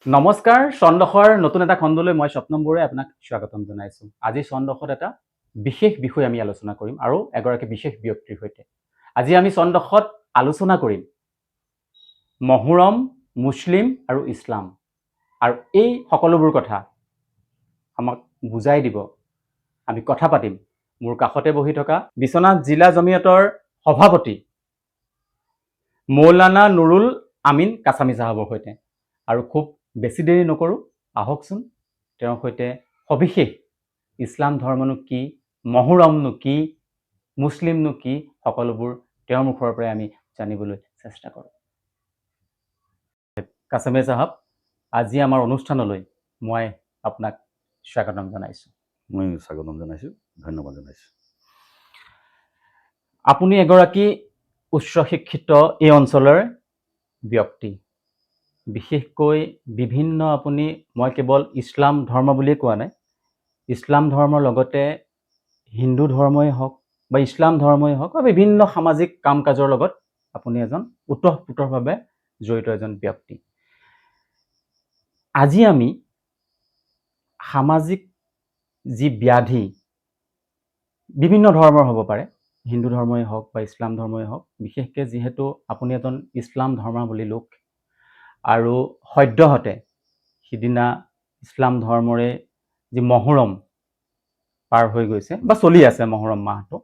নমস্কাৰ, চন্দখৰ নতুন এটা খণ্ডলৈ মই স্বপ্নম বৰুৱাই আপোনাক স্বাগতম জনাইছোঁ। আজি চন্দখত এটা বিশেষ বিষয় আমি আলোচনা কৰিম আৰু এগৰাকী বিশেষ ব্যক্তিৰ সৈতে। আজি আমি চন্দখত আলোচনা কৰিম মহৰম, মুছলিম আৰু ইছলাম। আৰু এই সকলোবোৰ কথা আমাক বুজাই দিব, আমি কথা পাতিম মোৰ কাষতে বহি থকা বিশ্বনাথ জিলা জমিয়তৰ সভাপতি মৌলানা নুৰুল আমিন কাছামী চাহাবৰ সৈতে। আৰু খুব বেছি দেৰি নকৰোঁ, আহকচোন তেওঁৰ সৈতে সবিশেষ ইছলাম ধৰ্মনো কি, মহৰমনো কি, মুছলিমনো কি, সকলোবোৰ তেওঁৰ মুখৰ পৰাই আমি জানিবলৈ চেষ্টা কৰোঁ। কাছামী চাহাব, আজি আমাৰ অনুষ্ঠানলৈ মই আপোনাক স্বাগতম জনাইছোঁ। মই স্বাগতম জনাইছোঁ, ধন্যবাদ জনাইছোঁ। আপুনি এগৰাকী উচ্চ শিক্ষিত এই অঞ্চলৰ ব্যক্তি। বিশেষকৈ বিভিন্ন আপুনি, মই কেৱল ইছলাম ধৰ্ম বুলিয়ে কোৱা নাই, ইছলাম ধৰ্মৰ লগতে হিন্দু ধৰ্মই হওক বা ইছলাম ধৰ্মই হওক বা বিভিন্ন সামাজিক কাম কাজৰ লগত আপুনি এজন ওতঃপ্ৰোতভাৱে জড়িত এজন ব্যক্তি। আজি আমি সামাজিক যি ব্যাধি বিভিন্ন ধৰ্মৰ হ'ব পাৰে, হিন্দু ধৰ্মই হওক বা ইছলাম ধৰ্মই হওক, বিশেষকৈ যিহেতু আপুনি এজন ইছলাম ধৰ্মাৱলম্বী লোক আৰু সদ্যহতে সিদিনা ইছলাম ধৰ্মৰে যি মহৰম পাৰ হৈ গৈছে বা চলি আছে মহৰম মাহটো।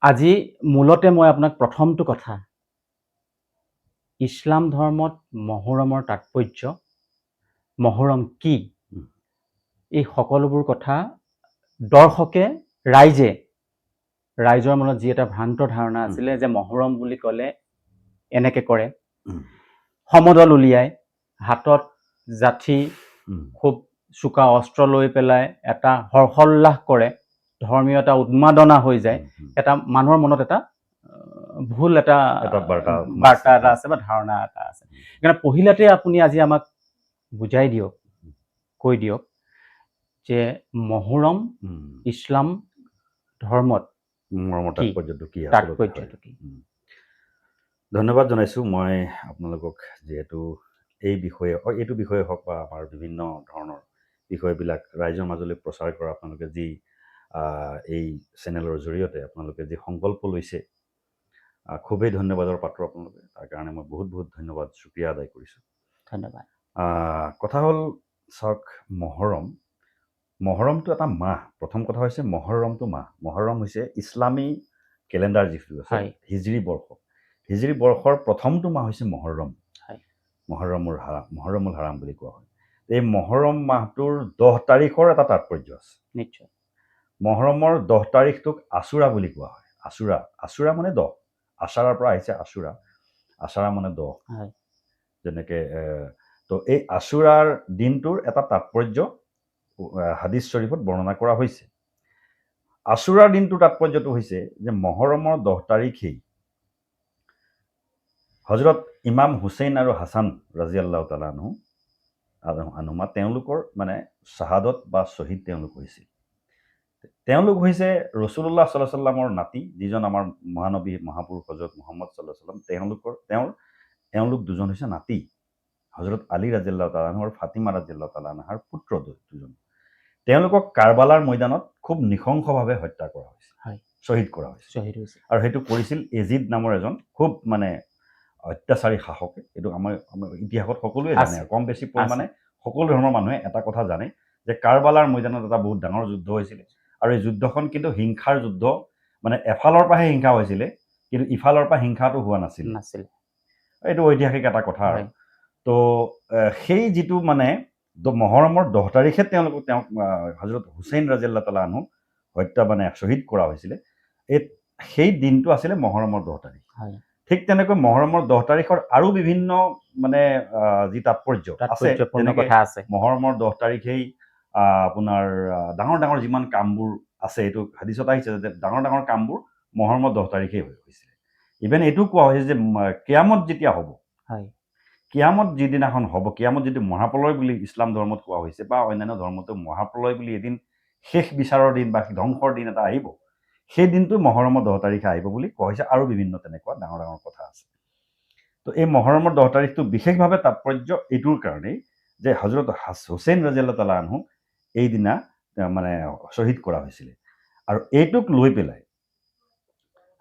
আজি মূলতে মই আপোনাক প্ৰথমটো কথা, ইছলাম ধৰ্মত মহৰমৰ তাৎপৰ্য, মহৰম কি, এই সকলোবোৰ কথা দৰ্শকে, ৰাইজৰ মনত যি এটা ভ্ৰান্ত ধাৰণা আছিলে যে মহৰম বুলি ক'লে এনেকে কৰে, সমদল উলিয়াই হাতত যাঠি খুব চোকা অস্ত্ৰ লৈ পেলাই এটা হৰ্ষোল্লাস কৰে, ধৰ্মীয় এটা উন্মাদনা হৈ যায়, এটা মানুহৰ মনত এটা ভুল এটা বাৰ্তা এটা আছে বা ধাৰণা এটা আছে। সেইকাৰণে পহিলাতে আপুনি আজি আমাক বুজাই দিয়ক, কৈ দিয়ক যে মহৰম ইছলাম ধৰ্মত তাৎপৰ্যটো কি? ধন্যবাদ জনাইছোঁ মই আপোনালোকক, যিহেতু এইটো বিষয়ে হওক বা আমাৰ বিভিন্ন ধৰণৰ বিষয়বিলাক ৰাইজৰ মাজলৈ প্ৰচাৰ কৰা আপোনালোকে যি এই চেনেলৰ জৰিয়তে আপোনালোকে যি সংকল্প লৈছে, খুবেই ধন্যবাদৰ পাত্ৰ আপোনালোকে। তাৰ কাৰণে মই বহুত বহুত ধন্যবাদ, শুক্ৰিয়া আদায় কৰিছোঁ। ধন্যবাদ। কথা হ'ল, চাওক, মহৰমটো এটা মাহ। প্ৰথম কথা হৈছে মহৰমটো মাহ। মহৰম হৈছে ইছলামী কেলেণ্ডাৰ যিটো আছে, হিজৰী বৰ্ষৰ প্ৰথমটো মাহ হৈছে মহৰম। মহৰমুল হাৰাম বুলি কোৱা হয়। এই মহৰম মাহটোৰ 10 তাৰিখৰ এটা তাৎপৰ্য আছে। নিশ্চয়। মহৰমৰ 10 তাৰিখটোক আশুৰা বুলি কোৱা হয়। আশুৰা মানে 10, আচাৰাৰ পৰা আহিছে আশুৰা, আচাৰা মানে 10। যেনেকে তো এই আশুৰাৰ দিনটোৰ এটা তাৎপৰ্য হাদিছ শৰীফত বৰ্ণনা কৰা হৈছে। আশুৰাৰ দিনটোৰ তাৎপৰ্যটো হৈছে যে মহৰমৰ 10 তাৰিখেই হজৰত ইমাম হুছেইন আৰু হাছান ৰাজিয়াল্লাহু তাআলা আনহুমা তেওঁলোকৰ মানে শ্বাহাদত বা শ্বহীদ তেওঁলোক হৈছিল। তেওঁলোক হৈছে ৰাসূলুল্লাহ সাল্লাল্লাহু আলাইহি ওয়াসাল্লামৰ নাতি, যিজন আমাৰ মহানবী মহাপুৰুষ হজৰত মুহাম্মদ সাল্লাল্লাহু আলাইহি ওয়াসাল্লাম। তেওঁলোক দুজন হৈছে নাতি, হজৰত আলী ৰাদিয়াল্লাহু তাআলা আনহু আৰু ফাতিমা ৰাদিয়াল্লাহু তাআলা আনহাৰ পুত্ৰ দুজন। তেওঁলোকক কাৰবালাৰ ময়দানত খুব নৃশংসভাৱে হত্যা কৰা হৈছিল, শ্বহীদ কৰা হৈছিল। আৰু সেইটো কৰিছিল এজিদ নামৰ এজন খুব মানে অত্যাচাৰী শাসকে। এইটো আমাৰ ইতিহাসত সকলোৱে জানে, কম বেছি পৰিমাণে সকলো ধৰ্মৰ মানুহে এটা কথা জানে যে কাৰবালাৰ ময়দানত এটা বহুত ডাঙৰ যুদ্ধ হৈছিলে। আৰু এই যুদ্ধখন কিন্তু হিংসাৰ যুদ্ধ, মানে এফালৰ পৰাহে হিংসা হৈছিলে, কিন্তু ইফালৰ পৰা হিংসাটো হোৱা নাছিল। এইটো ঐতিহাসিক এটা কথা। তো সেই যিটো মানে মহৰমৰ 10 তাৰিখে তেওঁক হজৰত হুছেইন ৰাদিয়াল্লাহু তাআলা আনহু হত্যা মানে শ্বহীদ কৰা হৈছিলে, সেই দিনটো আছিলে মহৰমৰ 10 তাৰিখ। ঠিক তেনেকৈ মহৰমৰ 10 তাৰিখৰ আৰু বিভিন্ন মানে যি তাৎপৰ্য আছে, মহৰমৰ 10 তাৰিখেই আপোনাৰ ডাঙৰ ডাঙৰ যিমান কামবোৰ আছে, এইটো হাদিছত আহিছে যে ডাঙৰ ডাঙৰ কামবোৰ মহৰমৰ 10 তাৰিখেই হৈছিলে। ইভেন এইটো কোৱা হৈছে যে কিয়ামত যেতিয়া হ'ব, কিয়ামত যিদিনাখন হ'ব, কিয়ামত যিটো মহাপ্ৰলয় বুলি ইছলাম ধৰ্মত কোৱা হৈছে বা অন্যান্য ধৰ্মতো মহাপ্ৰলয় বুলি এদিন শেষ বিচাৰৰ দিন বা ধ্বংসৰ দিন এটা আহিব, সেই দিনটো মহৰমৰ 10 তাৰিখে আহিব বুলি কোৱা হৈছে। আৰু বিভিন্ন তেনেকুৱা ডাঙৰ ডাঙৰ কথা আছে। তো এই মহৰমৰ 10 তাৰিখটো বিশেষভাৱে তাৎপৰ্য এইটোৰ কাৰণেই যে হজৰত হুছেইন ৰাদিয়াল্লাহু তাআলা আনহু এইদিনা মানে শ্বহীদ কৰা হৈছিলে। আৰু এইটোক লৈ পেলাই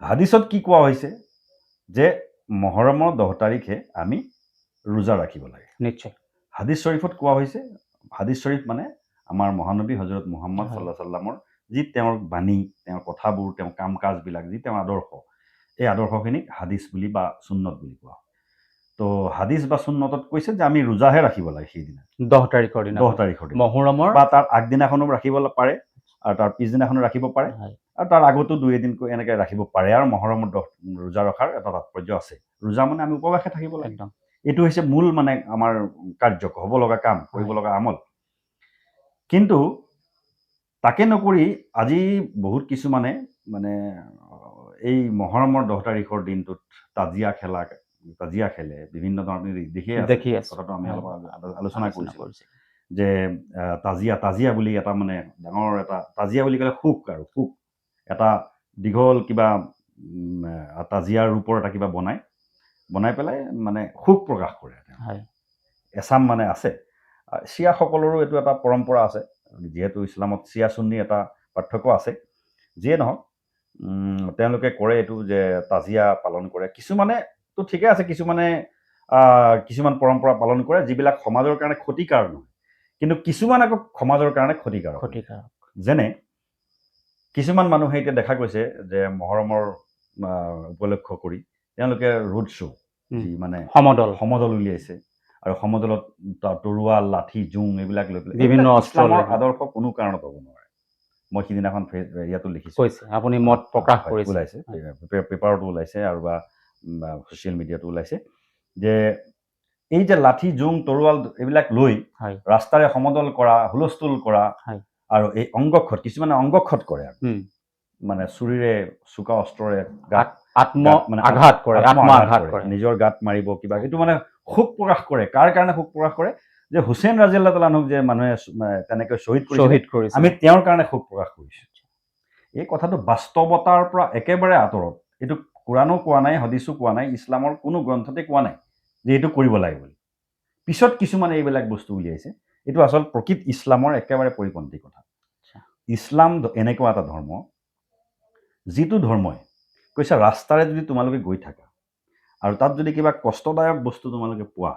হাদিছত কি কোৱা হৈছে যে মহৰমৰ 10 তাৰিখে আমি ৰোজা ৰাখিব লাগে। নিশ্চয় হাদিছ শৰীফত কোৱা হৈছে, হাদিছ শৰীফ মানে আমাৰ মহানবী হজৰত মুহাম্মদ সাল্লাল্লাহু আলাইহি সাল্লামৰ যি তেওঁৰ বাণী, তেওঁৰ কথাবোৰ, তেওঁৰ কাম কাজবিলাক, যি তেওঁৰ আদৰ্শ, এই আদৰ্শখিনিক হাদিছ বুলি বা সুন্নত বুলি কোৱা হয়। তো হাদিছ বা সুন্নতত কৈছে যে আমি ৰোজাহে ৰাখিব লাগে সেইদিনা 10 তাৰিখৰ দিনা 10 তাৰিখৰ দিনা মহৰমৰ বা তাৰ আগদিনাখনো ৰাখিব পাৰে আৰু তাৰ পিছদিনাখনো ৰাখিব পাৰে আৰু তাৰ আগতো 2-এদিনকৈ এনেকৈ ৰাখিব পাৰে। আৰু মহৰমৰ ৰোজা ৰখাৰ এটা তাৎপৰ্য আছে। ৰোজা মানে আমি উপবাসে থাকিব লাগে। একদম এইটো হৈছে মূল মানে আমাৰ কাৰ্য, হ'ব লগা কাম, কৰিব লগা আমল। কিন্তু তাকে নকৰি আজি বহুত কিছুমানে মানে এই মহৰমৰ 10 তাৰিখৰ দিনটোত তাজিয়া খেলে, বিভিন্ন ধৰণৰ দেখি আছে কথাটো আমি অলপ আলোচনা কৰিছোঁ যে তাজিয়া বুলি এটা মানে ডাঙৰ এটা তাজিয়া বুলি ক'লে শোক আৰু শোক এটা দীঘল কিবা তাজিয়াৰ ৰূপৰ এটা কিবা বনাই পেলাই মানে শোক প্ৰকাশ কৰে। এছাম মানে আছে। চিয়াসকলৰো এইটো এটা পৰম্পৰা আছে, যিহেতু ইছলামত চিয়া সুন্নি এটা পাৰ্থক্য আছে। যিয়ে নহওক তেওঁলোকে কৰে এইটো যে তাজিয়া পালন কৰে। কিছুমানেতো ঠিকে আছে, কিছুমান পৰম্পৰা পালন কৰে যিবিলাক সমাজৰ কাৰণে ক্ষতিকাৰক নহয়, কিন্তু কিছুমান আকৌ সমাজৰ কাৰণে ক্ষতিকাৰক। যেনে কিছুমান মানুহে এতিয়া দেখা গৈছে যে মহৰমৰ উপলক্ষ কৰি তেওঁলোকে ৰোড শ্ব' যি মানে সমদল উলিয়াইছে আৰু সমদলত তৰোৱাল, লাঠি, জোং এইবিলাক লৈ পেলাই বিভিন্ন ইছলামৰ আদৰ্শ কোনো কাৰণত হ'ব নোৱাৰে। মই সিদিনাখন ইয়াতো লিখিছোঁ, আপুনি মত প্ৰকাশ কৰিছে, ওলাইছে, পেপাৰতো ওলাইছে আৰু বা ছ'চিয়েল মিডিয়াতো ওলাইছে যে এই যে লাঠি, জোং, তৰোৱাল এইবিলাক লৈ ৰাস্তাৰে সমদল কৰা, হুলস্থুল কৰা আৰু এই কিছুমানে অংগক্ষত কৰে মানে চুৰিৰে, চোকা অস্ত্ৰৰে আঘাত কৰে, নিজৰ গাত মাৰিব কিবা, এইটো মানে শোক প্ৰকাশ কৰে। কাৰ কাৰণে শোক প্ৰকাশ কৰে? যে হুছেইন ৰাদিয়াল্লাহু তাআলা আনহুক যে মানুহে তেনেকৈ শ্বহীদ কৰিছে, আমি তেওঁৰ কাৰণে শোক প্ৰকাশ কৰিছোঁ। এই কথাটো বাস্তৱতাৰ পৰা একেবাৰে আঁতৰত। এইটো কোৰাণো কোৱা নাই, হাদিছো কোৱা নাই, ইছলামৰ কোনো গ্ৰন্থতে কোৱা নাই যে এইটো কৰিব লাগে বুলি। পিছত কিছুমানে এইবিলাক বস্তু উলিয়াইছে। এইটো আচল প্ৰকৃত ইছলামৰ একেবাৰে পৰিপন্থী কথা। ইছলাম এনেকুৱা এটা ধৰ্ম, যিটো ধৰ্মই কৈছে ৰাস্তাৰে যদি তোমালোকে গৈ থাকা আৰু তাত যদি কিবা কষ্টদায়ক বস্তু তোমালোকে পোৱা,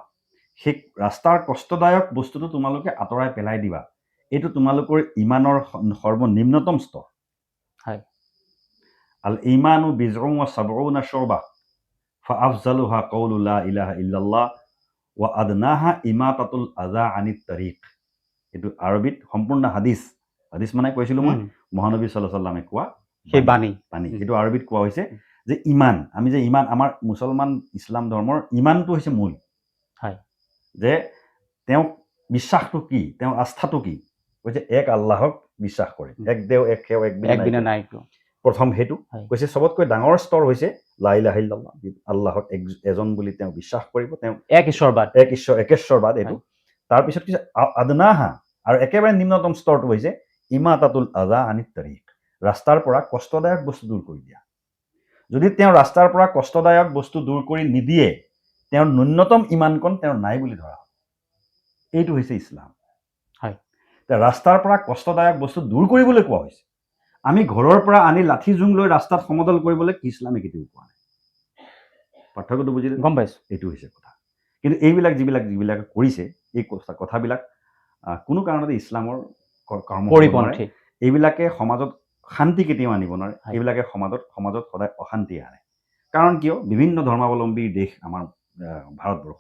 সেই ৰাস্তাৰ কষ্টদায়ক বস্তুটো তোমালোকে আঁতৰাই পেলাই দিবা। এইটো তোমালোকৰ ইমানৰ সৰ্বনিম্নতম স্তৰ। আল ইমানু বিজউন ওয়া সাবউনা শুবা ফাআফজালুহা কাউলু লা ইলাহা ইল্লাল্লাহ ওয়া আদনাহা ইমাতাতুল আযা আনিত তাৰিক। এইটো আৰবিত সম্পূৰ্ণ হাদিছ মানে কৈছিলোঁ মই মহানবী সাল্লাল্লাহু আলাইহি ওয়াসাল্লামে কোৱা সেই বাণী। সেইটো আৰবিত কোৱা হৈছে যে ইমান, আমি যে ইমান, আমাৰ মুছলমান ইছলাম ধৰ্মৰ ইমানটো হৈছে মূল। যে তেওঁ বিশ্বাসটো কি, তেওঁৰ আস্থাটো কি? কৈছে এক আল্লাহক বিশ্বাস কৰে, এক দেও, এক সেৱ, এক বিনা নাই। প্ৰথম সেইটো কৈছে চবতকৈ ডাঙৰ স্তৰ হৈছে লা ইলাহা ইল্লাল্লাহ, আল্লাহক এজন বুলি তেওঁ বিশ্বাস কৰিব, তেওঁ একেশ্বৰবাদ এইটো। তাৰপিছত কৈছে আদনাহা, আৰু একেবাৰে নিম্নতম স্তৰটো হৈছে ইমাতাতুল আযা আনিত তাৰিক, ৰাস্তাৰ পৰা কষ্টদায়ক বস্তু দূৰ কৰি দিয়া। যদি তেওঁ ৰাস্তাৰ পৰা কষ্টদায়ক বস্তু দূৰ কৰি নিদিয়ে, তেওঁৰ ন্যূনতম ইমানকণ তেওঁৰ নাই বুলি ধৰা হয়। এইটো হৈছে ইছলাম। ৰাস্তাৰ পৰা কষ্টদায়ক বস্তু দূৰ কৰিবলৈ কোৱা হৈছে। আমি ঘৰৰ পৰা আনি লাঠি জোং লৈ ৰাস্তাত সমদল কৰিবলৈ ইছলামে কেতিয়াও কোৱা নাই। পাৰ্থক্যটো বুজিলে? গম পাইছোঁ। এইটো হৈছে কথা। কিন্তু এইবিলাক যিবিলাকে কৰিছে, এই কথাবিলাক কোনো কাৰণতে ইছলামৰ পৰিপন্থী। এইবিলাকে সমাজত শান্তি কেতিয়াও আনিব নোৱাৰে। এইবিলাকে সমাজত সদায় অশান্তি আনে। কাৰণ কিয়? বিভিন্ন ধৰ্মাৱলম্বীৰ দেশ আমাৰ ভাৰতবৰ্ষ।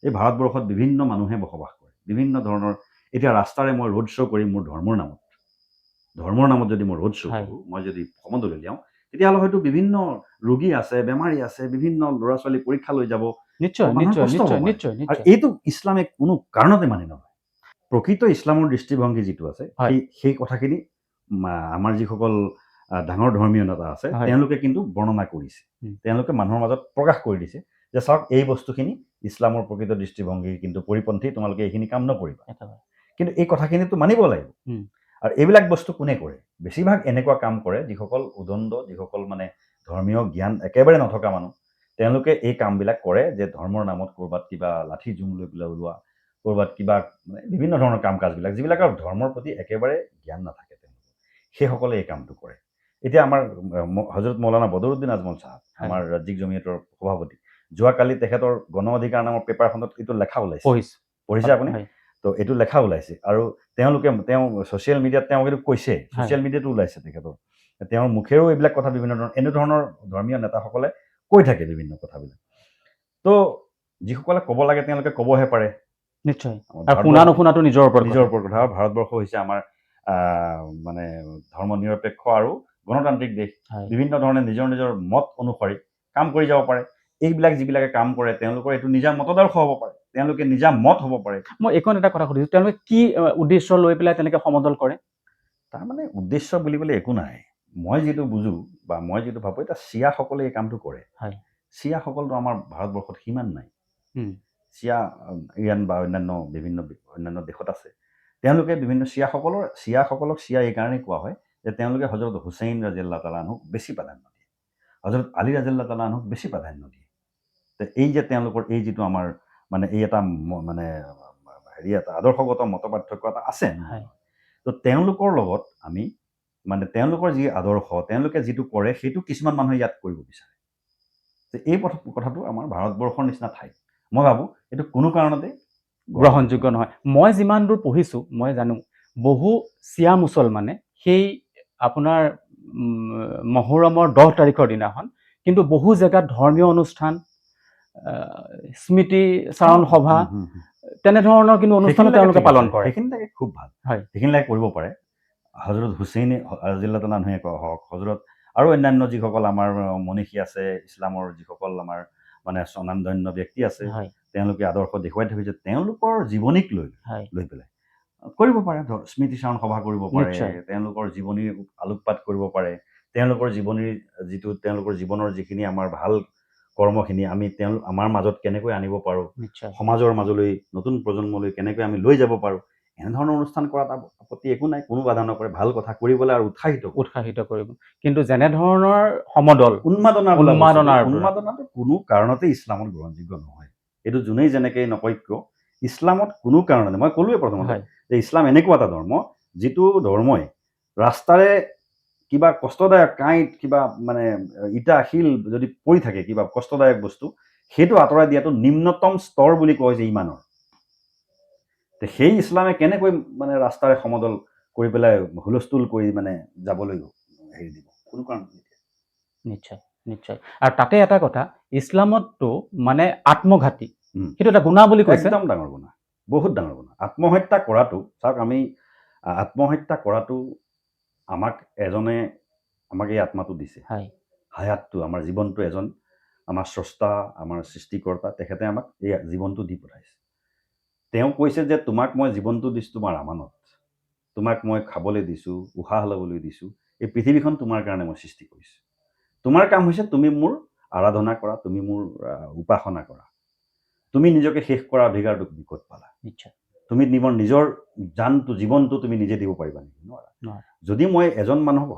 এই ভাৰতবৰ্ষত বিভিন্ন মানুহে বসবাস কৰে, বিভিন্ন ধৰণৰ। এতিয়া ৰাস্তাৰে মই ৰোড শ্ব' কৰিম মোৰ ধৰ্মৰ নামত যদি মই ৰোড শ্ব' কৰোঁ, মই যদি সমদল উলিয়াওঁ, তেতিয়াহ'লে হয়তো বিভিন্ন ৰোগী আছে, বেমাৰী আছে, বিভিন্ন ল'ৰা ছোৱালী পৰীক্ষা লৈ যাব, নিশ্চয়। আৰু এইটো ইছলামে কোনো কাৰণতে মানি নলয়। প্ৰকৃত ইছলামৰ দৃষ্টিভংগী যিটো আছে, সেই কথাখিনি আমাৰ যিসকল ডাঙৰ ধৰ্মীয় নেতা আছে, তেওঁলোকে কিন্তু বৰ্ণনা কৰিছে। তেওঁলোকে মানুহৰ মাজত প্ৰকাশ কৰি দিছে যে চাওক, এই বস্তুখিনি ইছলামৰ প্ৰকৃত দৃষ্টিভংগীৰ কিন্তু পৰিপন্থী, তোমালোকে এইখিনি কাম নকৰিবা। কিন্তু এই কথাখিনিতো মানিব লাগিব। আৰু এইবিলাক বস্তু কোনে কৰে? বেছিভাগ এনেকুৱা কাম কৰে যিসকল উদণ্ড, যিসকল মানে ধৰ্মীয় জ্ঞান একেবাৰে নথকা মানুহ, তেওঁলোকে এই কামবিলাক কৰে যে ধৰ্মৰ নামত ক'ৰবাত কিবা লাঠি জোং লৈ পেলাই ওলোৱা, ক'ৰবাত কিবা বিভিন্ন ধৰণৰ কাম কাজবিলাক যিবিলাকৰ ধৰ্মৰ প্ৰতি একেবাৰে জ্ঞান নাথাকে তেওঁলোকৰ, সেইসকলে এই কামটো কৰে। এতিয়া আমাৰ হজৰত মৌলানা বদৰুদ্দিন আজমল চাহাব, আমাৰ ৰাজ্যিক জমিয়তৰ সভাপতি, যোৱাকালি তেখেতৰ গণ অধিকাৰ নামৰ পেপাৰখনত এইটো লেখা ওলাইছে, পঢ়িছে আপুনি? তো এইটো লেখা ওলাইছে আৰু তেওঁ ছ'চিয়েল মিডিয়াত তেওঁ এইটো কৈছে, ছ'চিয়েল মিডিয়াতো ওলাইছে তেখেতৰ, তেওঁৰ মুখেৰেও এইবিলাক কথা বিভিন্ন ধৰণৰ এনেধৰণৰ ধৰ্মীয় নেতাসকলে কৈ থাকে বিভিন্ন কথাবিলাক। তো যিসকলে ক'ব লাগে তেওঁলোকে ক'বহে পাৰে, নিশ্চয়, আৰু শুনা নুশুনাটো নিজৰ ওপৰত কথা। ভাৰতবৰ্ষ হৈছে আমাৰ মানে ধৰ্ম নিৰপেক্ষ আৰু গণতান্ত্ৰিক দেশ, বিভিন্ন ধৰণে নিজৰ নিজৰ মত অনুসৰি কাম কৰি যাব পাৰে। এইবিলাক যিবিলাকে কাম কৰে তেওঁলোকৰ এইটো নিজা মতদৰ্শ হ'ব পাৰে, তেওঁলোকে নিজা মত হ'ব পাৰে। মই এইখন এটা কথা সুধিছোঁ, তেওঁলোকে কি উদ্দেশ্য লৈ পেলাই তেনেকৈ সমদল কৰে? তাৰমানে উদ্দেশ্য বুলিবলৈ একো নাই। মই যিটো বুজোঁ বা মই যিটো ভাবোঁ, এতিয়া চিয়াসকলে এই কামটো কৰে। চিয়াসকলতো আমাৰ ভাৰতবৰ্ষত সিমান নাই। চিয়া ইৰাণ বা অন্যান্য দেশত আছে। তেওঁলোকে বিভিন্ন চিয়াসকলক চিয়া এইকাৰণেই কোৱা হয় যে তেওঁলোকে হজৰত হুছেইন ৰাদিয়াল্লাহু তাআলা আনহুক বেছি প্ৰাধান্য দিয়ে, হজৰত আলী ৰাদিয়াল্লাহু তাআলা আনহুক বেছি প্ৰাধান্য দিয়ে। এই যে তেওঁলোকৰ এই যিটো আমাৰ মানে এই এটা মানে এটা আদৰ্শগত মতপাৰ্থক্য এটা আছে, তো তেওঁলোকৰ লগত আমি মানে তেওঁলোকৰ যি আদৰ্শ, তেওঁলোকে যিটো কৰে সেইটো কিছুমান মানুহে ইয়াত কৰিব বিচাৰে। এই কথাটো আমাৰ ভাৰতবৰ্ষৰ নিচিনা ঠাইত মই ভাবোঁ এইটো কোনো কাৰণতে গ্ৰহণযোগ্য নহয়। মই যিমান দূৰ পঢ়িছোঁ, মই জানো বহু চিয়া মুছলমানে সেই আপোনাৰ মহৰমৰ 10 তাৰিখৰ দিনাখন কিন্তু বহু জেগাত ধৰ্মীয় অনুষ্ঠান, স্মৃতি চাৰণ সভা, তেনেধৰণৰ কিন্তু অনুষ্ঠানো তেওঁলোকে পালন কৰে। সেইখিনিলৈকে খুব ভাল, সেইখিনিলৈকে কৰিব পাৰে। হজৰত হুছেইন ৰাদিয়াল্লাহু তাআলা আনহুৱে হওক, হজৰত আৰু অন্যান্য যিসকল আমাৰ মনীষী আছে, ইছলামৰ যিসকল আমাৰ মানে স্বনামধন্য ব্যক্তি আছে, তেওঁলোকে আদৰ্শ দেখুৱাই থৈ গৈছে, তেওঁলোকৰ জীৱনীক লৈ পেলাই কৰিব পাৰে। স্মৃতি চাৰণ সভা কৰিব পাৰে, তেওঁলোকৰ জীৱনীৰ আলোকপাত কৰিব পাৰে, তেওঁলোকৰ জীৱনৰ যিখিনি আমাৰ ভাল কৰ্মখিনি আমি আমাৰ মাজত কেনেকৈ আনিব পাৰোঁ, সমাজৰ মাজলৈ নতুন প্ৰজন্মলৈ কেনেকৈ আমি লৈ যাব পাৰোঁ, এনেধৰণৰ অনুষ্ঠান কৰাত আপত্তি একো নাই, কোনো বাধা নকৰে। ভাল কথা কৰিবলৈ আৰু উৎসাহিত কৰিব। কিন্তু যেনেধৰণৰ সমদল উন্মাদনাটো কোনো কাৰণতে ইছলামত গ্ৰহণযোগ্য নহয়। এইটো যোনেই যেনেকৈ নকয় কিয়, ইছলামত কোনো কাৰণতে, মই ক'লোৱে প্ৰথমতে যে ইছলাম এনেকুৱা এটা ধৰ্ম যিটো ধৰ্মই ৰাস্তাৰে কিবা কষ্টদায়ক কাঁইট, কিবা মানে ইটা শিল যদি পৰি থাকে, কিবা কষ্টদায়ক বস্তু, সেইটো আঁতৰাই দিয়াটো নিম্নতম স্তৰ বুলি কয় যে ইমানৰ। সেই ইছলামে কেনেকৈ মানে ৰাস্তাৰে সমদল কৰি পেলাই হুলস্থুল কৰি মানে যাবলৈ হেৰি দিব, কোনো কাৰণ নিদিয়ে। নিশ্চয়। আৰু তাতে এটা কথা, ইছলামততো মানে আত্মঘাতী, সেইটো এটা গুণা বুলি কৈছে। একদম ডাঙৰ গুণা, বহুত ডাঙৰ গুণা। আত্মহত্যা কৰাটো, চাওক আমি আত্মহত্যা কৰাটো আমাক এই আত্মাটো দিছে, হায়াতটো, আমাৰ জীৱনটো এজন আমাৰ স্ৰষ্টা, আমাৰ সৃষ্টিকৰ্তা, তেখেতে আমাক এই জীৱনটো দি পঠাইছে। তেওঁ কৈছে যে তোমাক মই জীৱনটো দিছোঁ তোমাৰ আমানত, তোমাক মই খাবলৈ দিছোঁ, উশাহ ল'বলৈ দিছোঁ, এই পৃথিৱীখন তোমাৰ কাৰণে মই সৃষ্টি কৰিছোঁ। তোমাৰ কাম হৈছে তুমি মোৰ আৰাধনা কৰা, তুমি মোৰ উপাসনা কৰা। তুমি নিজকে শেষ কৰা অধিকাৰটো তুমি ক'ত পালা? তুমি নিজৰ জীৱনটো তুমি নিজে দিব পাৰিবা নেকি? নোৱাৰা। যদি মই এজন মানুহক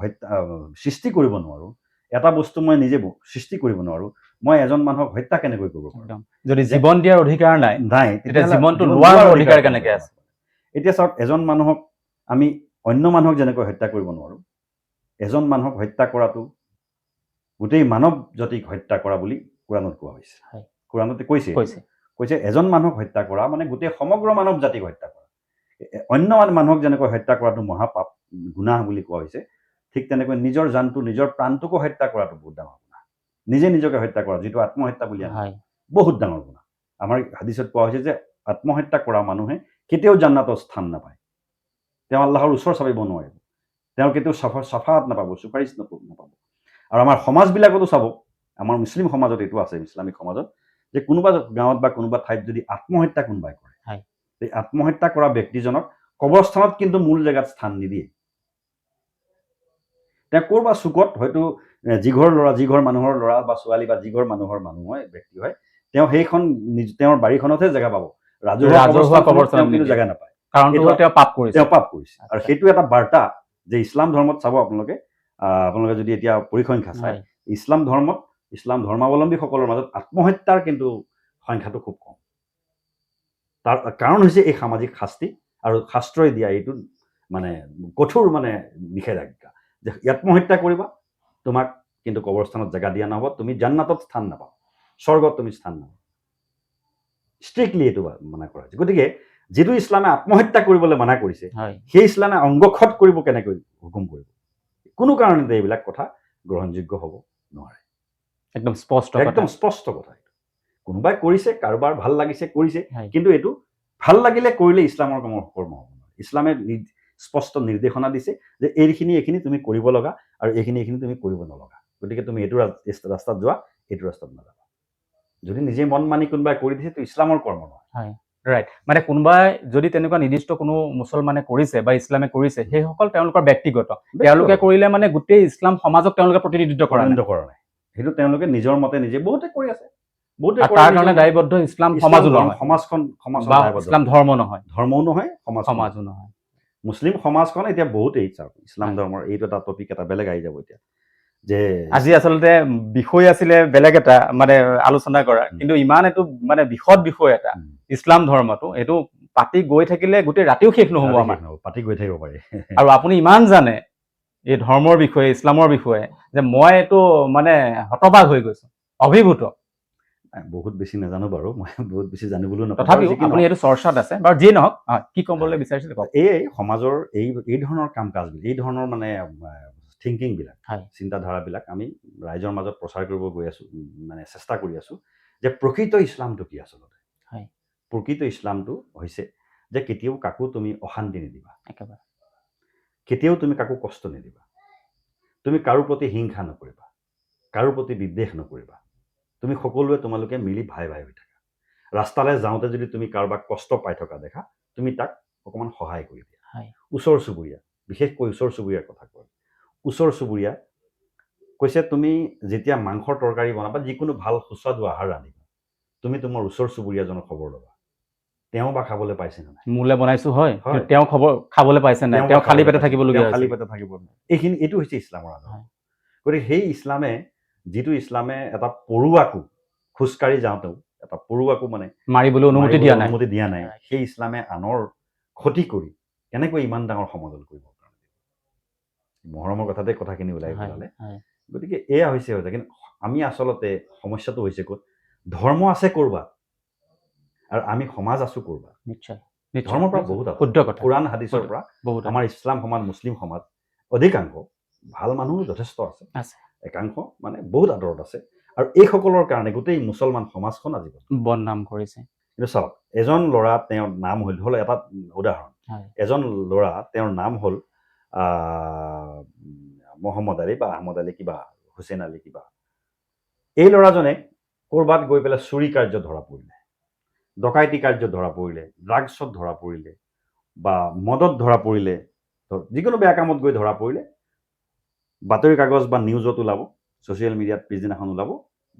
সৃষ্টি কৰিব নোৱাৰোঁ, এটা বস্তু মই নিজে সৃষ্টি কৰিব নোৱাৰোঁ, মই এজন মানুহক হত্যা কেনেকৈ কৰিব পাৰোঁ? যদি জীৱন দিয়াৰ অধিকাৰ নাই, তেতিয়া জীৱনটো লোৱাৰ অধিকাৰ কেনেকৈ আছে? এতিয়া চাওক, এজন মানুহক আমি অন্য মানুহক যেনেকৈ হত্যা কৰিব নোৱাৰোঁ, এজন মানুহক হত্যা কৰাটো গোটেই মানৱ জাতিক হত্যা কৰা বুলি কোৰাণত কোৱা হৈছে। কোৰাণতে কৈছে এজন মানুহক হত্যা কৰা মানে গোটেই সমগ্ৰ মানৱ জাতিক হত্যা কৰা। অন্য মানুহক যেনেকৈ হত্যা কৰাটো মহাপাপ, গুনাহ বুলি কোৱা হৈছে, ঠিক তেনেকৈ নিজৰ জানটো, নিজৰ প্ৰাণটোকো হত্যা কৰাটো বহুত ডাঙৰ গুনাহ। নিজকে হত্যা কৰা, যিটো আত্মহত্যা বুলি আমি বহুত ডাঙৰ গুনাহ। আমাৰ হাদিছত কোৱা হৈছে যে আত্মহত্যা কৰা মানুহে কেতিয়াও জান্নাতৰ স্থান নাপায়, তেওঁ আল্লাহৰ ওচৰ চাপিব নোৱাৰিব, তেওঁ কেতিয়াও চাফাত নাপাব, চুপাৰিচ নাপাব। আৰু আমাৰ সমাজবিলাকতো চাব, আমাৰ মুছলিম সমাজত এইটো আছে, ইছলামিক সমাজত, যে কোনোবা গাঁৱত বা কোনোবা ঠাইত যদি আত্মহত্যা কোনোবাই কৰে, এই আত্মহত্যা কৰা ব্যক্তিজনক কবৰস্থানত কিন্তু মূল জেগাত স্থান নিদিয়ে। তেওঁ ক'ৰবাত চুকত হয়তো যিঘৰ মানুহৰ ল'ৰা বা ছোৱালী বা যিঘৰ মানুহৰ ব্যক্তি হয়, তেওঁ সেইখন তেওঁৰ বাৰীখনতহে জেগা পাব, ৰাজহুৱা কবৰস্থানত কিন্তু জেগা নাপায়, কাৰণ তেওঁ পাপ কৰিছে। আৰু সেইটো এটা বাৰ্তা যে ইছলাম ধৰ্মত চাব আপোনালোকে যদি এতিয়া পৰিসংখ্যা চায়, ইছলাম ধৰ্মত ইছলাম ধৰ্মাৱলম্বীসকলৰ মাজত আত্মহত্যাৰ কিন্তু সংখ্যাটো খুব কম। তাৰ কাৰণ হৈছে এই সামাজিক শাস্তি আৰু শাস্ত্ৰই দিয়া এইটো মানে কঠোৰ মানে নিষেধাজ্ঞা যে আত্মহত্যা কৰিবা, তোমাক কিন্তু কবৰস্থানত জেগা দিয়া নহ'ব, তুমি জান্নাতত স্থান নাপাবা, স্বৰ্গত তুমি স্থান নাপাবা। ষ্ট্ৰিক্টলি এইটো মানা কৰা হৈছে। গতিকে যিটো ইছলামে আত্মহত্যা কৰিবলৈ মানা কৰিছে, সেই ইছলামে অংগক্ষত কৰিব কেনেকৈ হুকুম কৰিব? কোনো কাৰণতে এইবিলাক কথা গ্ৰহণযোগ্য হ'ব নোৱাৰে। একদম স্পষ্ট কথা। কোনোবাই কৰিছে, কাৰোবাৰ ভাল লাগিছে কৰিছে, কিন্তু এইটো ভাল লাগিলে কৰিলে ইছলামৰ কৰ্ম হ'ব নোৱাৰে। ইছলামে স্পষ্ট নিৰ্দেশনা দিছে যে এইখিনি তুমি কৰিব লগা আৰু এইখিনি তুমি কৰিব নলগা। গতিকে তুমি এইটো ৰাস্তাত যোৱা, এইটো ৰাস্তাত নাযাবা। যদি নিজে মন মানি কোনোবাই কৰি দিছে তো ইছলামৰ কৰ্ম নহয়। ৰাইট, মানে কোনোবাই যদি তেনেকুৱা নিৰ্দিষ্ট কোনো মুছলমানে কৰিছে বা ইছলামে কৰিছে, সেইসকল তেওঁলোকৰ ব্যক্তিগত, তেওঁলোকে কৰিলে মানে গোটেই ইছলাম সমাজক তেওঁলোকে প্ৰতিনিধিত্ব কৰা নাই। সেইটো তেওঁলোকে নিজৰ মতে নিজে বহুতে কৰি আছে। তাৰ কাৰণে দায়বদ্ধ ইছলাম সমাজো নহয়, সমাজখন ইছলাম ধৰ্ম নহয়, ধৰ্মও নহয়, সমাজো নহয়। মুছলিম সমাজখন এতিয়া বহুতেই চাওক ইছলাম ধৰ্মৰ এইটো এটা টপিক এটা বেলেগ আহি যাব এতিয়া যে আজি আচলতে বিষয় আছিলে বেলেগ এটা মানে আলোচনা কৰা, কিন্তু ইমান এইটো মানে বিশদ বিষয় এটা ইছলাম ধৰ্মটো, এইটো পাতি গৈ থাকিলে গোটেই ৰাতিও শেষ নহ'ব আমাৰ, পাতি গৈ থাকিব পাৰি। আৰু আপুনি ইমান জানে এই ধৰ্মৰ বিষয়ে, ইছলামৰ বিষয়ে, যে মই এইটো মানে হতবাক হৈ গৈছো, অভিভূত। বহুত বেছি নাজানো বাৰু, মই বহুত বেছি জানিবলৈও নাপাওঁ, তথাপিও আপুনি এইটো চৰ্চাত আছে বাৰু, যিয়ে নহওক কি ক'বলৈ বিচাৰিছিলে কওক। এই সমাজৰ এই ধৰণৰ কাম কাজবিলাক, এই ধৰণৰ মানে থিংকিংবিলাক, চিন্তাধাৰাবিলাক আমি ৰাইজৰ মাজত প্ৰচাৰ কৰিব গৈ আছোঁ, মানে চেষ্টা কৰি আছোঁ যে প্ৰকৃত ইছলামটো কি আচলতে। প্ৰকৃত ইছলামটো হৈছে যে কেতিয়াও কাকো তুমি অশান্তি নিদিবা, কেতিয়াও তুমি কাকো কষ্ট নিদিবা, তুমি কাৰো প্ৰতি হিংসা নকৰিবা, কাৰো প্ৰতি বিদ্বেষ নকৰিবা, তুমি সকলোৱে তোমালোকে মিলি ভাই ভাই হৈ থাকা। ৰাস্তালৈ যাওঁতে যদি তুমি কাৰোবাক কষ্ট পাই থকা দেখা, তুমি তাক অকণমান সহায় কৰি দিয়া। ওচৰ চুবুৰীয়া, বিশেষকৈ ওচৰ চুবুৰীয়াৰ কথা কয়। ওচৰ চুবুৰীয়া কৈছে তুমি যেতিয়া মাংসৰ তৰকাৰী বনাবা, যিকোনো ভাল সুস্বাদু আহাৰ ৰান্ধিবা, তুমি তোমাৰ ওচৰ চুবুৰীয়াজনৰ খবৰ ল'বা, তেওঁ বা খাবলৈ পাইছে নে নাই। মোলে বনাইছো হয়, তেওঁ খবৰ খাবলৈ পাইছে নাই, তেওঁ খালী পেটে থাকিবলগীয়া হৈছে। এইটো হৈছে ইছলামৰ আদৰ্শ। গতিকে সেই ইছলামে, যিটো ইছলামে এটা পৰুৱাকো খোজকাঢ়ি যাওঁতেও এটা পৰুৱাকো মানে মাৰিবলৈ অনুমতি দিয়া নাই, সেই ইছলামে আনৰ ক্ষতি কৰি কেনেকৈ ইমান ডাঙৰ সমাজত কৰিব পাৰে। মহৰমৰ কথাতে কথাখিনি ওলাই পেলালে। গতিকে এয়া হৈছে, কিন্তু আমি আচলতে সমস্যাটো হৈছে ক'ত, ধৰ্ম আছে ক'ৰবাত আৰু আমি সমাজ আছো ক'ৰবাত। ধৰ্মৰ পৰা বহুত শুদ্ধ কথা, কোৰাণ হাদিছৰ পৰা আমাৰ ইছলাম সমাজ, মুছলিম সমাজ অধিকাংশ ভাল মানুহ যথেষ্ট আছে, একাংশ মানে বহুত আঁতৰত আছে, আৰু এইসকলৰ কাৰণে গোটেই মুছলমান সমাজখন আজি বদনাম কৰিছে। কিন্তু চাওক, এজন ল'ৰা, তেওঁৰ নাম হ'ল এটা উদাহৰণ, এজন ল'ৰা, তেওঁৰ নাম হ'ল মহম্মদ আলী বা আহমদ আলী কিবা, হুছেইন আলী কিবা। এই ল'ৰাজনে ক'ৰবাত গৈ পেলাই চুৰি কাৰ্যত ধৰা পৰিলে, ডকাইতি কাৰ্যত ধৰা পৰিলে, ড্ৰাগছত ধৰা পৰিলে বা মদত ধৰা পৰিলে, যিকোনো বেয়া কামত গৈ ধৰা পৰিলে, বাতৰি কাগজ বা নিউজত ওলাব, ছ'চিয়েল মিডিয়াত পিছদিনাখন ওলাব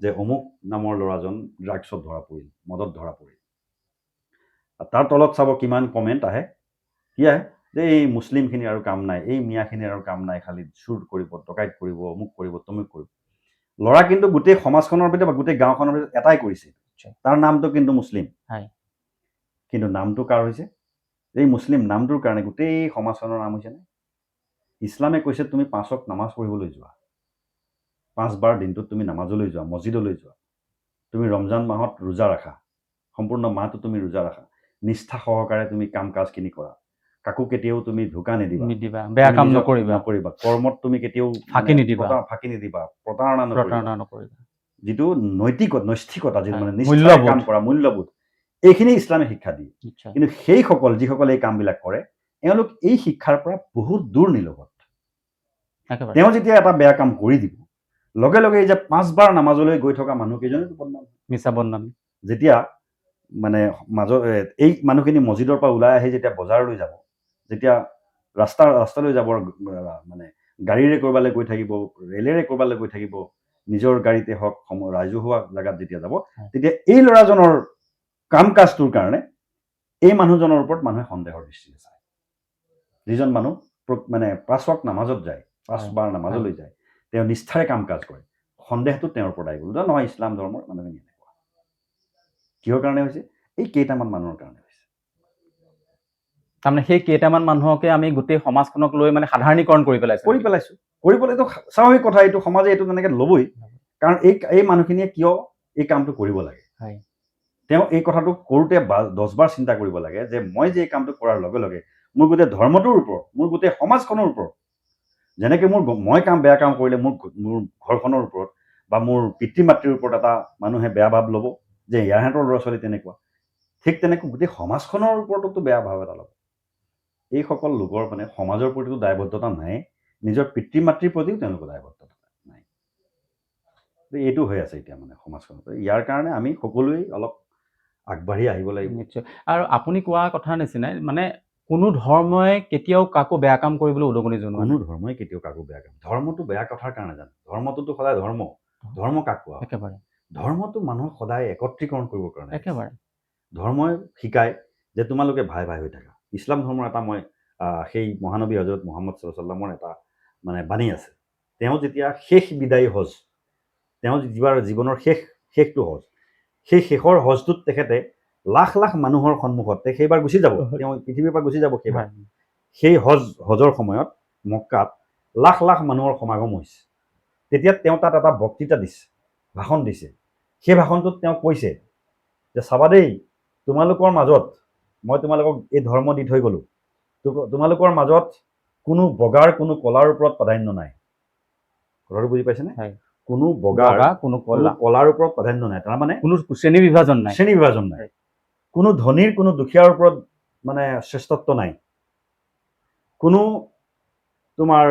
যে অমুক নামৰ ল'ৰাজন ড্ৰাগছত ধৰা পৰিল, মদত ধৰা পৰিল। তাৰ তলত চাব কিমান কমেণ্ট আহে, কি আহে যে এই মুছলিমখিনিৰ আৰু কাম নাই, এই মিয়াখিনিৰ আৰু কাম নাই, খালি চুৰ কৰিব, ডকাইত কৰিব, অমুক কৰিব, তমুক কৰিব। ল'ৰা কিন্তু গোটেই সমাজখনৰ ভিতৰত বা গোটেই গাঁওখনৰ ভিতৰত এটাই কৰিছে, তাৰ নামটো কিন্তু মুছলিম, কিন্তু নামটো কাৰ হৈছে? এই মুছলিম নামটোৰ কাৰণে গোটেই সমাজখনৰ নাম হৈছেনে? ইছলামে কৈছে তুমি 5 ওয়াক্ত নামাজ পঢ়িবলৈ যোৱা, 5 বাৰ দিনটোত তুমি নামাজলৈ যোৱা, মছজিদলৈ যোৱা, তুমি ৰমজান মাহত ৰোজা ৰাখা, সম্পূৰ্ণ মাহটো তুমি ৰোজা ৰাখা, নিষ্ঠা সহকাৰে তুমি কাম কাজখিনি কৰা, কাকো কেতিয়াও তুমি ধোকা নিদিবা, বেয়া কাম নকৰিবা, কৰ্মত তুমি কেতিয়াও ফাঁকি নিদিবা, প্ৰতাৰণা নকৰিবা, যিটো নৈষ্ঠিকতা, যিটো মানে নিষ্ঠাৰে কাম কৰা মূল্যবোধ, এইখিনি ইছলামে শিক্ষা দিয়ে। কিন্তু সেইসকল যিসকলে এই কামবিলাক কৰে, এওঁলোক এই শিক্ষাৰ পৰা বহুত দূৰ নিলগত। তেওঁ যেতিয়া এটা বেয়া কাম কৰি দিব, লগে লগে এই যে 5 বাৰ নামাজলৈ গৈ থকা মানুহকেইজনেতো বদনাম, মিছা বদনাম। যেতিয়া মানে এই মানুহখিনি মছজিদৰ পৰা ওলাই আহি যেতিয়া বজাৰলৈ যাব, যেতিয়া ৰাস্তালৈ যাব, মানে গাড়ীৰে ক'ৰবালৈ গৈ থাকিব, ৰেলেৰে ক'ৰবালৈ গৈ থাকিব, নিজৰ গাড়ীতে হওক, ৰাজহুৱা জেগাত যেতিয়া যাব, তেতিয়া এই ল'ৰাজনৰ কাম কাজটোৰ কাৰণে এই মানুহজনৰ ওপৰত মানুহে সন্দেহৰ দৃষ্টিৰে চায়। যিজন মানুহ মানে 5 ওয়াক্ত নামাজত যায়, 5 বাৰ নামাজলৈ যায়, তেওঁ নিষ্ঠাৰে কাম কাজ কৰে, সন্দেহটো তেওঁৰ ওপৰত আহি গ'ল যে নহয় ইছলাম ধৰ্মৰ মানুহখিনি এনেকুৱা। কিহৰ কাৰণে হৈছে? এই কেইটামান মানুহৰ কাৰণে হৈছে। তাৰমানে সেই কেইটামান মানুহকে আমি গোটেই সমাজখনক লৈ মানে সাধাৰণীকৰণ কৰি পেলাইছোঁ। কৰি পেলাইতো স্বাভাৱিক কথা, এইটো সমাজে এইটো তেনেকৈ ল'বই। কাৰণ এই মানুহখিনিয়ে কিয় এই কামটো কৰিব লাগে, তেওঁ এই কথাটো কৰোঁতে 10বাৰ চিন্তা কৰিব লাগে যে মই যে এই কামটো কৰাৰ লগে লগে মোৰ গোটেই ধৰ্মটোৰ ওপৰত, মোৰ গোটেই সমাজখনৰ ওপৰত, যেনেকৈ মই বেয়া কাম কৰিলে মোৰ ঘৰখনৰ ওপৰত বা মোৰ পিতৃ মাতৃৰ ওপৰত এটা মানুহে বেয়া ভাৱ ল'ব যে ইয়াৰহঁতৰ ল'ৰা ছোৱালী তেনেকুৱা, ঠিক তেনেকৈ গোটেই সমাজখনৰ ওপৰতো বেয়া ভাৱ এটা ল'ব। এইসকল লোকৰ মানে সমাজৰ প্ৰতিও দায়বদ্ধতা নাই, নিজৰ পিতৃ মাতৃৰ প্ৰতিও তেওঁলোকৰ দায়বদ্ধতা নাই। এইটো হৈ আছে এতিয়া মানে সমাজখনত। ইয়াৰ কাৰণে আমি সকলোৱেই অলপ আগবাঢ়ি আহিব লাগিব। নিশ্চয়। আৰু আপুনি কোৱা কথাৰ নিচিনাই মানে কোনো ধৰ্মই কেতিয়াও কাকো বেয়া কাম কৰিবলৈ উদগনি জনোৱা নাই। কোনো ধৰ্মই কেতিয়াও কাকো বেয়া কাম, ধৰ্মটো বেয়া কথাৰ কাৰণে জানে, ধৰ্মটোতো সদায় ধৰ্ম কাক কোৱা? একেবাৰে। ধৰ্মটো মানুহক সদায় একত্ৰীকৰণ কৰিবৰ কাৰণে। একেবাৰে। ধৰ্মই শিকায় যে তোমালোকে ভাই ভাই হৈ থাকা। ইছলাম ধৰ্মৰ এটা মই সেই মহানবী হজৰত মুহাম্মদ ছাল্লাল্লাহু আলাইহি ওয়াসাল্লামৰ এটা মানে বাণী আছে। তেওঁ যেতিয়া শেষ বিদায়ী হজ, তেওঁ জীৱনৰ শেষটো হজ, সেই শেষৰ হজটোত তেখেতে লাখ লাখ মানুহৰ সন্মুখত সেইবাৰ গুচি যাব, তেওঁ পৃথিৱীৰ পৰা গুচি যাব সেইবাৰ। সেই হজৰ সময়ত মক্কাত লাখ লাখ মানুহৰ সমাগম হৈছে। তেতিয়া তেওঁ তাত এটা বক্তৃতা দিছে, ভাষণ দিছে। সেই ভাষণটোত তেওঁ কৈছে যে চাবা দেই, তোমালোকৰ মাজত মই তোমালোকক এই ধৰ্ম দি থৈ গ'লোঁ, তোমালোকৰ মাজত কোনো বগাৰ কোনো কলাৰ ওপৰত প্ৰাধান্য নাই। কথাটো বুজি পাইছেনে? কোনো বগাৰ কোনো কলাৰ ওপৰত প্ৰাধান্য নাই, তাৰমানে কোনো শ্ৰেণী বিভাজন নাই। কোনো ধনীৰ কোনো দুখীয়াৰ ওপৰত মানে শ্ৰেষ্ঠত্ব নাই। কোনো তোমাৰ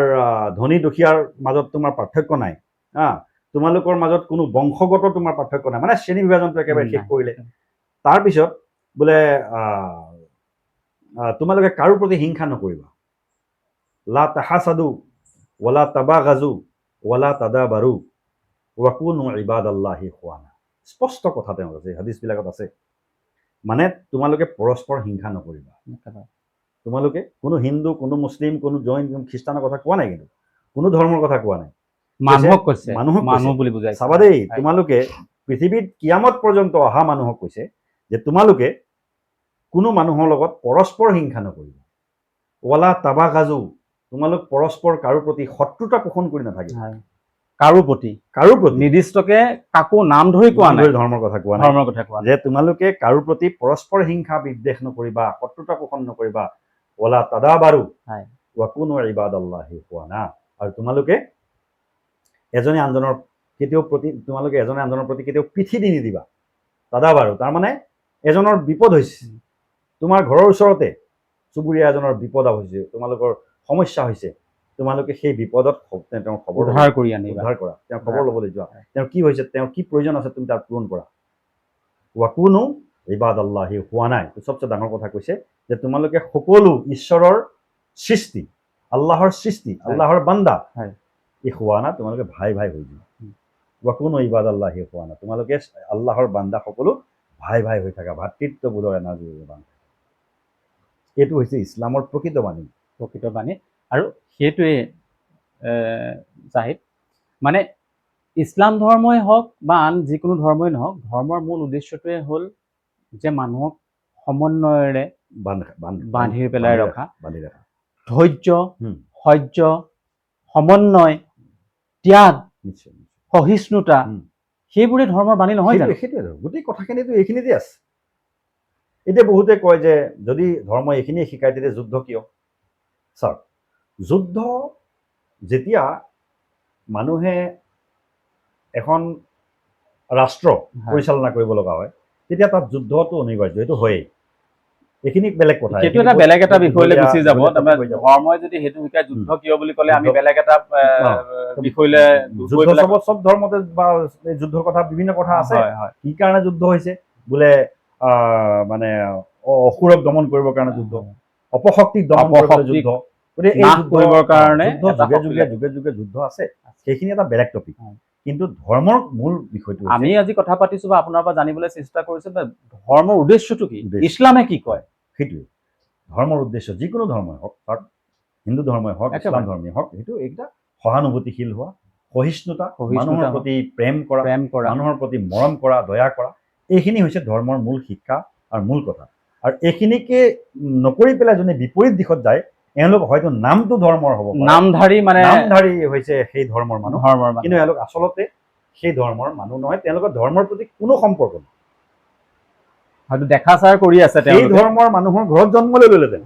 ধনী দুখীয়াৰ মাজত তোমাৰ পাৰ্থক্য নাই। তোমালোকৰ মাজত কোনো বংশগত তোমাৰ পাৰ্থক্য নাই, মানে শ্ৰেণী বিভাজনটো একেবাৰে শেষ কৰিলে। তাৰপিছত বোলে তোমালোকে কাৰো প্ৰতি হিংসা নকৰিবা। লা তাহাসাদু ৱালা তাবাগাজু ৱালা তাদাবাৰু ৱাকুনু ইবাদাল্লাহি ইখৱানা। স্পষ্ট কথা তেওঁ আছে, হাদিছবিলাকত আছে। মানে তোমালোকে পৰস্পৰ হিংসা নকৰিবা। তোমালোকে কোনো হিন্দু, কোনো মুছলিম, কোনো জৈন, কোনো খ্ৰীষ্টানৰ কথা কোৱা নাই, কিন্তু কোনো ধৰ্মৰ কথা কোৱা নাই, মানুহক কৈছে। চাবা দেই, তোমালোকে পৃথিৱীত কিয়ামত পৰ্যন্ত অহা মানুহক কৈছে যে তোমালোকে কোনো মানুহৰ লগত পৰস্পৰ হিংসা নকৰিবা। ৱালা তাবাগাজু, তোমালোক পৰস্পৰ কাৰো প্ৰতি শত্ৰুতা পোষণ কৰি নাথাকিবা। কাৰো প্ৰতি নিৰ্দিষ্টকে কাকো নাম ধৰি কোৱা নাই, ধৰ্মৰ কথা কোৱা নাই, যে তোমালোকে কাৰো প্ৰতি পৰস্পৰ হিংসা বিদ্বেষ নকৰিবা, শত্ৰুতা পোষণ নকৰিবা। ৱালা তাদাবাৰু ৱাকুনু ইবাদাল্লাহি ইখৱানা। আৰু তোমালোকে এজনে আনজনৰ প্ৰতি কেতিয়াও পিঠি দি নিদিবা। তাদাবাৰু তাৰমানে এজনৰ বিপদ হৈছে, তোমাৰ ঘৰৰ ওচৰতে চুবুৰীয়া এজনৰ বিপদ হৈছে, তোমালোকৰ সমস্যা হৈছে, তোমালোকে সেই বিপদত তেওঁৰ খবৰ উদ্ধাৰ কৰা, তেওঁৰ খবৰ ল'বলৈ যোৱা, তেওঁৰ কি হৈছে, তেওঁৰ কি প্ৰয়োজন আছে, তুমি তাক পূৰণ কৰা। ৱাকুনু ইবাদাল্লাহি ইখৱানা। চবচে ডাঙৰ কথা কৈছে যে তোমালোকে সকলো ঈশ্বৰৰ সৃষ্টি, আল্লাহৰ সৃষ্টি, আল্লাহৰ বান্দা, ইখৱানা, তোমালোকে ভাই ভাই হৈ যোৱা। ৱাকুনু ইবাদাল্লাহি ইখৱানা, তোমালোকে আল্লাহৰ বান্দা সকলো ভাই ভাই হৈ থাকা, ভাতৃত্ববোধৰ এনাজৰীৰে বান্ধা। এইটো হৈছে ইছলামৰ প্ৰকৃত বাণী। আৰু সেইটোৱে জাহিদ, মানে ইছলাম ধৰ্মই হওক বা আন যিকোনো ধৰ্মই নহওক, ধৰ্মৰ মূল উদ্দেশ্যটোৱে হ'ল যে মানুহক সমন্বয়েৰে বান্ধি পেলাই ৰখা, ধৈৰ্য, সহ্য, সমন্বয়, ত্যাগ, সহিষ্ণুতা, সেইবোৰে ধৰ্মৰ বাণী নহয় জানো? সেইটোৱে গোটেই কথাখিনিতো এইখিনিতে আছে। এতিয়া বহুতে কয় যে যদি ধৰ্ম এইখিনিয়ে শিকায় তেতিয়া যুদ্ধ কিয়? চাওক, যুদ্ধ যেতিয়া মানুহে এখন ৰাষ্ট্ৰ পৰিচালনা কৰিব লগা হয়, তেতিয়া তাত যুদ্ধটো অনিবাৰ্য, এইটো হয়েই। এইখিনি বেলেগ কথা, সেইটো এটা বেলেগ এটা বিষয়লৈ গুচি যাব। ধৰ্মই যদি সেইটো শিকায় যুদ্ধ কিয় বুলি ক'লে আমি বেলেগ এটা বিষয়লৈ, চব ধৰ্মতে বা যুদ্ধৰ কথা বিভিন্ন কথা আছে। কি কাৰণে যুদ্ধ হৈছে? বোলে মানে অসুৰক দমন কৰিবৰ কাৰণে যুদ্ধ, অপশক্তিক দমন কৰিবলৈ যুদ্ধ, গতিকে এই কৰিবৰ কাৰণে যুগে যুগে যুদ্ধ আছে। সেইখিনি এটা বেলেগ টপিক, কিন্তু ধৰ্মৰ মূল বিষয়টো আমি আজি কথা পাতিছো বা আপোনাৰ পৰা জানিবলৈ চেষ্টা কৰিছো যে ধৰ্মৰ উদ্দেশ্যটো কি, ইছলামে কি কয়। সেইটোৱে ধৰ্মৰ উদ্দেশ্য, যিকোনো ধৰ্মই হওক, হিন্দু ধৰ্মই হওক, ইছলাম ধৰ্মই হওক, সেইটো এইকেইটা সহানুভূতিশীল হোৱা, সহিষ্ণুতা, সহিষ্ণুতা মানুহৰ হওক, প্ৰতি প্ৰেম কৰা, মানুহৰ প্ৰতি মৰম কৰা, দয়া কৰা, এইখিনি হৈছে ধৰ্মৰ মূল শিক্ষা আৰু মূল কথা। আৰু এইখিনিকে নকৰি পেলাই যোনে বিপৰীত দিশত যায়, এওঁলোক হয়তো নামটো ধৰ্মৰ হ'ব পাৰে, নামধাৰী হৈছে সেই ধৰ্মৰ মানুহ, কিন্তু এওঁলোক আচলতে সেই ধৰ্মৰ মানুহ নহয়, তেওঁলোকৰ ধৰ্মৰ প্ৰতি কোনো সম্পৰ্ক নাই। হয়তো দেখা চাৰ কৰি আছে, সেই ধৰ্মৰ মানুহৰ ঘৰত জন্ম লৈ ল'লেহেঁতেন,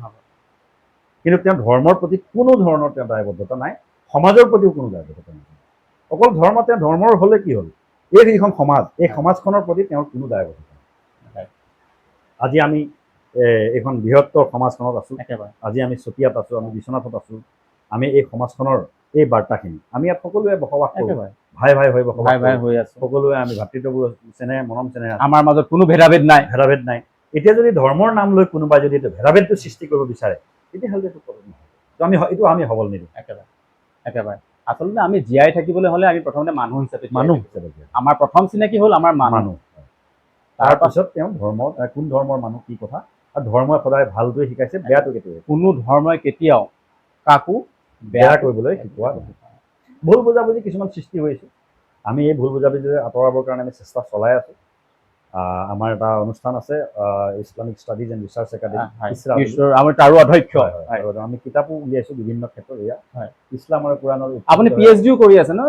কিন্তু তেওঁ ধৰ্মৰ প্ৰতি কোনো ধৰণৰ তেওঁ দায়বদ্ধতা নাই, সমাজৰ প্ৰতিও কোনো দায়বদ্ধতা নাই। অকল ধৰ্ম, তেওঁ ধৰ্মৰ হ'লে কি হ'ল, এই যিখন সমাজ, এই সমাজখনৰ প্ৰতি তেওঁৰ কোনো দায়বদ্ধতা নাই। আজি আমি এইখন বৃহত্তৰ সমাজখনত আছোঁ, আজি আমি চতিয়াত আছোঁ, আমি বিশ্বনাথত আছোঁ, আমি এই সমাজখনৰ এই বাৰ্তাখিনি আমি ইয়াত সকলোৱে বসবাস কৰোঁ, ভাই ভাই হৈ বসবাস হৈ আছোঁ, সকলোৱে আমি ভাতৃত্ববোধ চেনেহ মৰম চেনেহ, আমাৰ মাজত কোনো ভেদাভেদ নাই। এতিয়া যদি ধৰ্মৰ নাম লৈ কোনোবাই যদি এইটো ভেদাভেদটো সৃষ্টি কৰিব বিচাৰে, তেতিয়াহ'লে এইটো প্ৰব্লেম নহয়, এইটো আমি হ'বলৈ নিদিওঁ। একেবাৰে আচলতে আমি জীয়াই থাকিবলৈ হ'লে আমি প্ৰথমতে মানুহ হিচাপে আমাৰ প্ৰথম চিনাকি হ'ল আমাৰ মানুহ, তাৰপাছত তেওঁ ধৰ্ম, কোন ধৰ্মৰ মানুহ, কি কথা। আৰু ধৰ্মই সদায় ভালটোৱে শিকাইছে, বেয়াটো কেতিয়াও, কোনো ধৰ্মই কেতিয়াও কাকো বেয়া কৰিবলৈ শিকোৱা নহয়। ভুল বুজাবুজি কিছুমান সৃষ্টি হৈছে, আমি এই ভুল বুজাবুজি আঁতৰাবৰ কাৰণে আমি চেষ্টা চলাই আছোঁ। আমাৰ এটা অনুষ্ঠান আছে, Islamic studies and research academy, আমি তাৰো অধ্যক্ষ, আমি কিতাপো উলিয়াইছোঁ বিভিন্ন ক্ষেত্ৰত। এয়া ইছলাম আৰু কোৰাণৰ, আপুনি PhDও কৰি আছে ন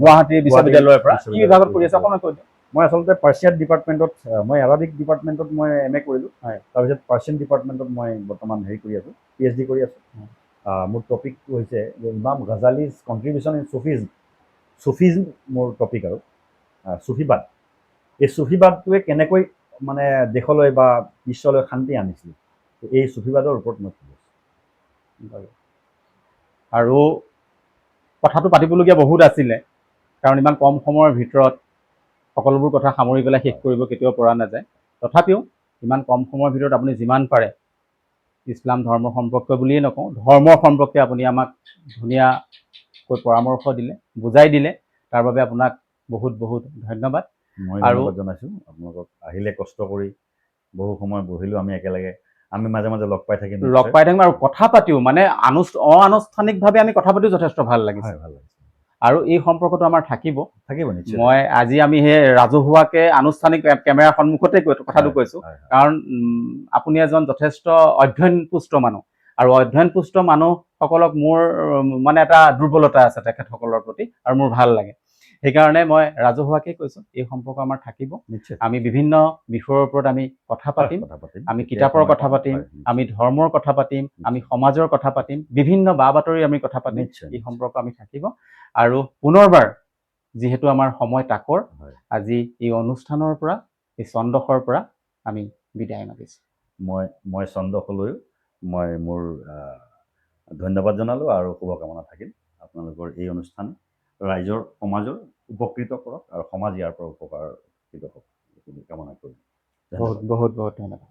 গুৱাহাটী বিশ্ববিদ্যালয়ৰ পৰা, কি বিভাগত কৰি আছে অকণমান কৈ দিয়ক। মই আচলতে পাৰ্চিয়ান ডিপাৰ্টমেণ্টত, মই এৰাবিক ডিপাৰ্টমেণ্টত মই MA কৰিলোঁ, তাৰপিছত পাৰ্চিয়ান ডিপাৰ্টমেণ্টত মই বৰ্তমান হেৰি কৰি আছোঁ, PhD কৰি আছোঁ। মোৰ টপিকটো হৈছে যে ইমাম গাজালিজ কণ্ট্ৰিবিউশ্যন ইন চুফিজম মোৰ টপিক, আৰু চুফিবাদ, এই চুফিবাদটোৱে কেনেকৈ মানে দেশলৈ বা বিশ্বলৈ শান্তি আনিছিল, এই চুফিবাদৰ ওপৰত মই পঢ়ি আছোঁ। আৰু কথাটো পাতিবলগীয়া বহুত আছিলে, কাৰণ ইমান কম সময়ৰ ভিতৰত সকলোবোৰ কথা সামৰি পেলাই শেষ কৰিব কেতিয়াও পৰা নাযায়। তথাপিও ইমান কম সময়ৰ ভিতৰত আপুনি যিমান পাৰে ইছলাম ধৰ্ম সম্পৰ্কে বুলিয়েই নকওঁ, ধৰ্মৰ সম্পৰ্কে আপুনি আমাক ধুনীয়াকৈ পৰামৰ্শ দিলে, বুজাই দিলে, তাৰ বাবে আপোনাক বহুত বহুত ধন্যবাদ। মই ধন্যবাদ জনাইছোঁ আপোনালোকক। আহিলে কষ্ট কৰি বহু সময় বহিলোঁ আমি একেলগে, আমি মাজে মাজে লগ পাই থাকিম আৰু কথা পাতিও, মানে অনানুষ্ঠানিকভাৱে আমি কথা পাতিও যথেষ্ট ভাল লাগিছে। আৰু এই সম্পৰ্কটো আমাৰ থাকিব নিশ্চয়। মই আজি আমি সেই ৰাজহুৱাকে আনুষ্ঠানিক কেমেৰাৰ সন্মুখতে কথাটো কৈছোঁ, কাৰণ আপুনি এজন যথেষ্ট অধ্যয়নপুষ্ট মানুহ, আৰু অধ্যয়নপুষ্ট মানুহসকলক মোৰ মানে এটা দুৰ্বলতা আছে তেখেতসকলৰ প্ৰতি, আৰু মোৰ ভাল লাগে। সেইকাৰণে মই ৰাজহুৱাকে কৈছোঁ, এই সম্পৰ্ক আমাৰ থাকিব নিশ্চয়। আমি বিভিন্ন বিষয়ৰ ওপৰত আমি কথা পাতিম, আমি কিতাপৰ কথা পাতিম, আমি ধৰ্মৰ কথা পাতিম, আমি সমাজৰ কথা পাতিম, বিভিন্ন বা বাতৰি আমি কথা পাতিম, এই সম্পৰ্ক আমি থাকিব। আৰু পুনৰবাৰ যিহেতু আমাৰ সময় তাকৰ, আজি এই অনুষ্ঠানৰ পৰা, এই চন্দশৰ পৰা আমি বিদায় মাগিছোঁ। মই চন্দশলৈও মই মোৰ ধন্যবাদ জনালোঁ আৰু শুভকামনা থাকিল। আপোনালোকৰ এই অনুষ্ঠান ৰাইজৰ সমাজৰ উপকৃত কৰক, আৰু সমাজ ইয়াৰ পৰা উপকৃত হওক, কামনা কৰিলোঁ। বহুত বহুত ধন্যবাদ।